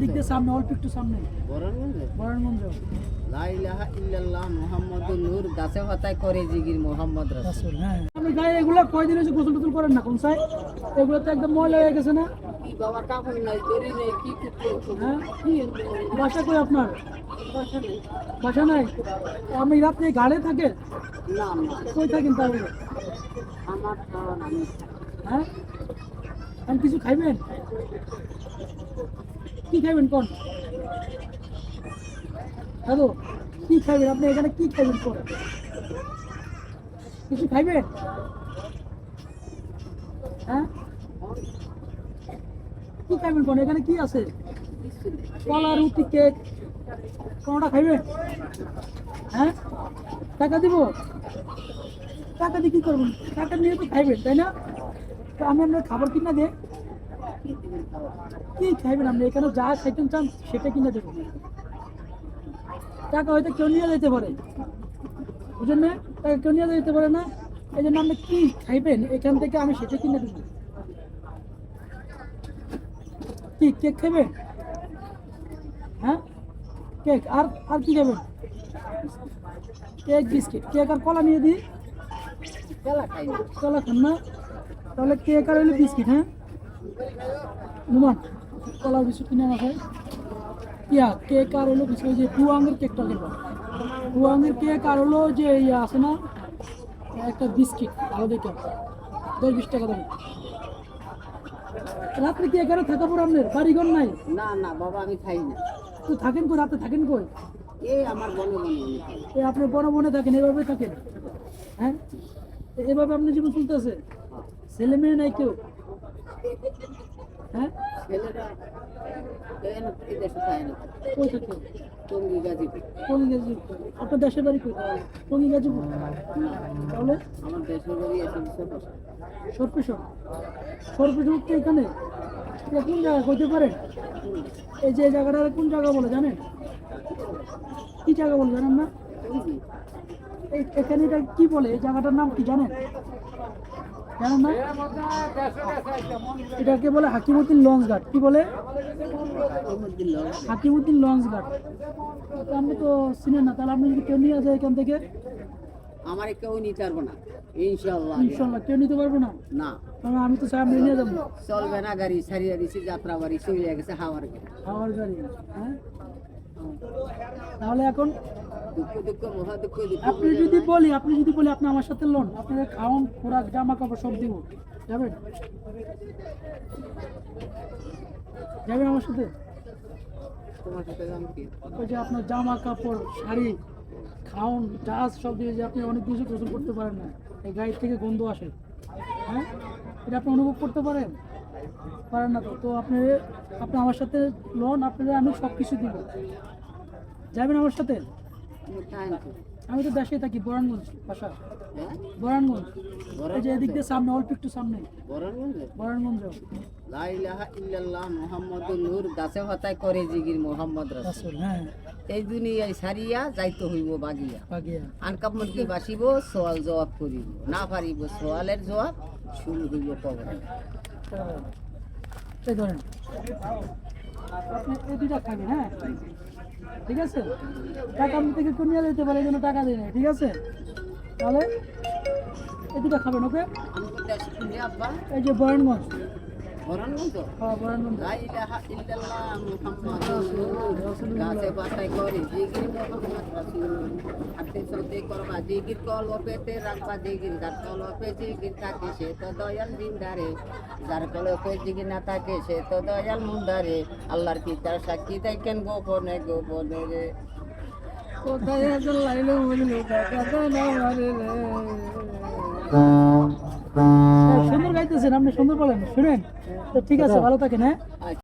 দিক দিয়ে সামনে অল্প একটু সামনে বরানগঞ্জ লা ইলাহা ইল্লাল্লাহ মুহাম্মাদুর নূর গাছে পাতায় করে জিগির মুহাম্মদ রাসূল। রাসূল। হ্যাঁ আপনি গায়ে এগুলো কয়দিন হয়েছে গোসল টোসল করেন না কোন সাই? এগুলো তো একদম ময়লা হয়ে গেছে না? কি বাবা কাপড় নাই দড়ি নেই কি করতে? হ্যাঁ বাসা কই আপনার? বাসা নাই? আপনি রাত্রে গাড়ে থাকেন? না না কই থাকেন তাহলে? আমার খাওয়া আমি হ্যাঁ আমি কিছু খাইবেন? কি খাইবেন কোন? হ্যালো কি খাইবেন আপনি এখানে কি খাইবেন কোন? কিছু খাইবেন? হ্যাঁ কি খাইবেন কোন? এখানে কি আছে? কলা রুটি কেক কোনটা খাইবেন? হ্যাঁ টাকা দিব? টাকা দিয়ে কি করবেন? টাকা নিয়ে তো খাইবেন তাই না? তো আমি আপনার খাবার কিনা দিয়ে কি খাইবেন আপনি? এখানে যা খাইতেন চান সেটা কিনে দেবো। টাকা হয়তো কেউ নিয়ে যেতে পারে বুঝলেন না? টাকা কেউ নিয়ে যেতে পারে না, এই জন্য আপনি কি খাইবেন এখান থেকে আমি সেটা কিনে দেবো। কি কেক খাইবেন? হ্যাঁ কেক আর আর কি খাবেন? কেক বিস্কিট কেক আর কলা নিয়ে দিই। কলা খাই না। কলা খান না? তাহলে কেক আর হইলো বিস্কিট। হ্যাঁ নুমান কলা বিস্কুট কিনে আমার খাই ইয়া কেক আর হলো বিস্কুট যে পুয়াঙ্গের কেকটা দেবো। পুয়াঙ্গের কেক আর হলো যে ইয়া আছে না একটা বিস্কিট ভালো দেখে 10-20 টাকা দেবেন। রাত্রে কি এখানে থাকা পর আপনার বাড়িঘর নাই? না না বাবা আমি খাই না। তো থাকেন কই? রাতে থাকেন কই? এই আমার বনে বনে আমি খাই। এই আপনি বনে বনে থাকেন এভাবে থাকেন? হ্যাঁ এভাবে আপনার জীবন চলতেছে? ছেলে মেয়ে নাই কেউ? হ্যাঁ ছেলেরা এই দেশে খায় না। কই থাকে? টঙ্গী গাজীপুর। টঙ্গী গাজীপুর। আপনার দেশের বাড়ি কই? টঙ্গী গাজীপুর। না তাহলে আমার দেশের বাড়ি এসে সরপেশন সরপেশন তো এখানে? এটা কোন জায়গা কইতে পারেন? এই যে জায়গাটা কোন জায়গা বলে জানেন? কি জায়গা বলে জানেন না? এখানে এটা কি বলে? এই জায়গাটার নাম কি জানেন? জানেন না? এটাকে বলে হাকিমউদ্দিন লঞ্চ ঘাট। কি বলে? হাকিমউদ্দিন লঞ্চ ঘাট। তো আপনি তো চিনেন না, তাহলে আপনি যদি কেউ নিয়ে আসে এখান থেকে? আমার কেউ নিতে পারবো না ইনশাআল্লাহ। ইনশাল্লাহ কেউ নিতে পারবো না? না কারণ আমি তো চাই আপনি নিয়ে যাবো। চলবে না, গাড়ি ছাড়িয়ে দিছি, যাত্রা বাড়ি চলে গেছে হাওয়ার গাড়ি। আমার গাড়ি। হ্যাঁ তাহলে এখন দুঃখ দুঃখ মহা দুঃখ দুঃখ আপনি যদি বলি আপনি আমার সাথে লোন, আপনাদের খাওয়ান খোরাক জামা কাপড় সব দিব, যাবেন? যাবেন আমার সাথে? তোমার সাথে দাম কি? ওই যে আপনার জামা কাপড় শাড়ি খাওয়ান জাহাজ সব দিয়ে, যে আপনি অনেক কিছু গোসল করতে পারেন না, এই গাড়ি থেকে গন্ধ আসে। হ্যাঁ এটা আপনি অনুভব করতে পারেন না তো? তো আপনি আমার সাথে লোন, আপনাদের আমি সব কিছু দিব, যাবেন আমার সাথে? তুমি খায় না তো? আমি তো দেশে থাকি, বরানগঞ্জ বাসা। হ্যাঁ বরানগঞ্জ এই যে এদিক দিয়ে সামনে অল্প একটু সামনে বরানগঞ্জে বরানগঞ্জ লা ইলাহা ইল্লাল্লাহ মুহাম্মাদুর নূর গাছে পাতায় করে জিগির মুহাম্মদ রাসূল। রাসূল। হ্যাঁ এই দুনিয়ায় সারিয়া যাইতে হইব বাগিয়া, বাগিয়া। আনকাপ মুরগি বাসিব, সোয়াল জবাব করিব, না পারিব সোয়ালের জবাব, শুরু হইব কবরে। এই ধরেন আপনি এই দুইটা খাবেন। হ্যাঁ ঠিক আছে, টাকা আমি থেকে কেউ নিয়ে যেতে পারে, এই জন্য টাকা দিই না, ঠিক আছে? তাহলে এই দুটা খাবেন, ওকে? আমি তো দেশে শুনি আব্বা। এই যে বরানগঞ্জ। বরানগঞ্জ হ্যাঁ বরানগঞ্জ। লা ইলাহা ইল্লাল্লাহ মুহাম্মাদুর নূর গাছে পাতায় করে জিগির মুহাম্মদ রাসূল। হাতে চলতে করবা জিগির, কল পেতে রাখবা জিগির, যার কল পে জিগির থাকে সে তো দয়াল দিনদারে, যার কল পে জিগির না থাকে সে তো দয়াল মুন্দারে। আল্লাহর কি তার সাক্ষী দেখেন গোপনে গোপনে রে, কোথায় আছে লাইলো বলিল টাকা না মারে রে। সুন্দর গাইতেছেন আপনি, সুন্দর বলেন, শুনেন তো? ঠিক আছে, ভালো থাকেন। হ্যাঁ।